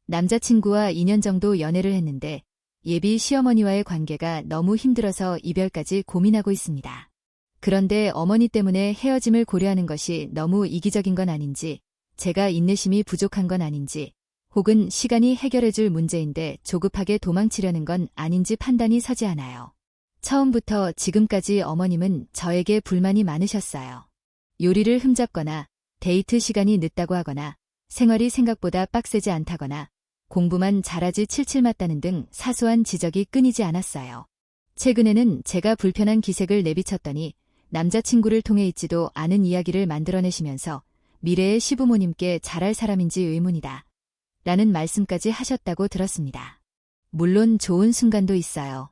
남자친구와 2년 정도 연애를 했는데 예비 시어머니와의 관계가 너무 힘들어서 이별까지 고민하고 있습니다. 그런데 어머니 때문에 헤어짐을 고려하는 것이 너무 이기적인 건 아닌지, 제가 인내심이 부족한 건 아닌지, 혹은 시간이 해결해줄 문제인데 조급하게 도망치려는 건 아닌지 판단이 서지 않아요. 처음부터 지금까지 어머님은 저에게 불만이 많으셨어요. 요리를 흠잡거나, 데이트 시간이 늦다고 하거나, 생활이 생각보다 빡세지 않다거나, 공부만 잘하지 칠칠 맞다는 등 사소한 지적이 끊이지 않았어요. 최근에는 제가 불편한 기색을 내비쳤더니 남자친구를 통해 있지도 않은 이야기를 만들어내시면서 미래의 시부모님께 잘할 사람인지 의문이다 라는 말씀까지 하셨다고 들었습니다. 물론 좋은 순간도 있어요.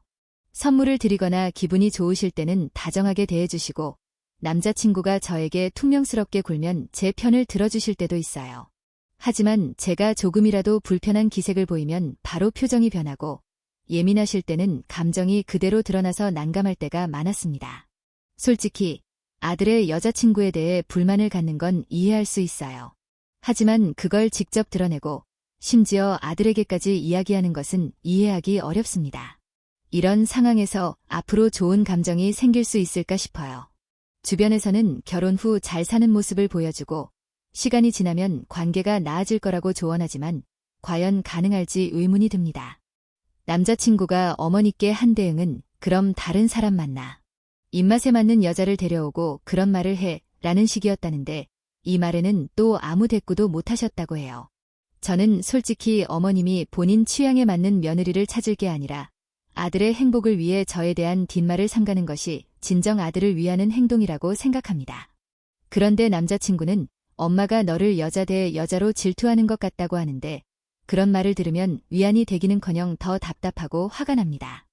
선물을 드리거나 기분이 좋으실 때는 다정하게 대해주시고, 남자친구가 저에게 퉁명스럽게 굴면 제 편을 들어주실 때도 있어요. 하지만 제가 조금이라도 불편한 기색을 보이면 바로 표정이 변하고, 예민하실 때는 감정이 그대로 드러나서 난감할 때가 많았습니다. 솔직히 아들의 여자친구에 대해 불만을 갖는 건 이해할 수 있어요. 하지만 그걸 직접 드러내고 심지어 아들에게까지 이야기하는 것은 이해하기 어렵습니다. 이런 상황에서 앞으로 좋은 감정이 생길 수 있을까 싶어요. 주변에서는 결혼 후 잘 사는 모습을 보여주고 시간이 지나면 관계가 나아질 거라고 조언하지만 과연 가능할지 의문이 듭니다. 남자친구가 어머니께 한 대응은 그럼 다른 사람 만나. 입맛에 맞는 여자를 데려오고 그런 말을 해 라는 식이었다는데 이 말에는 또 아무 대꾸도 못하셨다고 해요. 저는 솔직히 어머님이 본인 취향에 맞는 며느리를 찾을 게 아니라 아들의 행복을 위해 저에 대한 뒷말을 삼가는 것이 진정 아들을 위하는 행동이라고 생각합니다. 그런데 남자친구는 엄마가 너를 여자 대 여자로 질투하는 것 같다고 하는데 그런 말을 들으면 위안이 되기는커녕 더 답답하고 화가 납니다.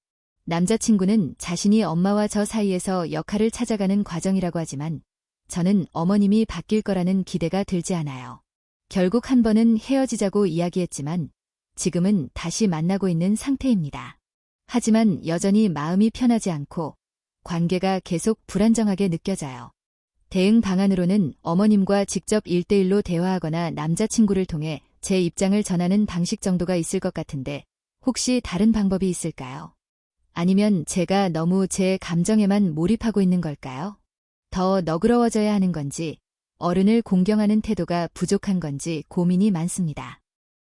남자친구는 자신이 엄마와 저 사이에서 역할을 찾아가는 과정이라고 하지만 저는 어머님이 바뀔 거라는 기대가 들지 않아요. 결국 한 번은 헤어지자고 이야기했지만 지금은 다시 만나고 있는 상태입니다. 하지만 여전히 마음이 편하지 않고 관계가 계속 불안정하게 느껴져요. 대응 방안으로는 어머님과 직접 1대1로 대화하거나 남자친구를 통해 제 입장을 전하는 방식 정도가 있을 것 같은데 혹시 다른 방법이 있을까요? 아니면 제가 너무 제 감정에만 몰입하고 있는 걸까요? 더 너그러워져야 하는 건지 어른을 공경하는 태도가 부족한 건지 고민이 많습니다.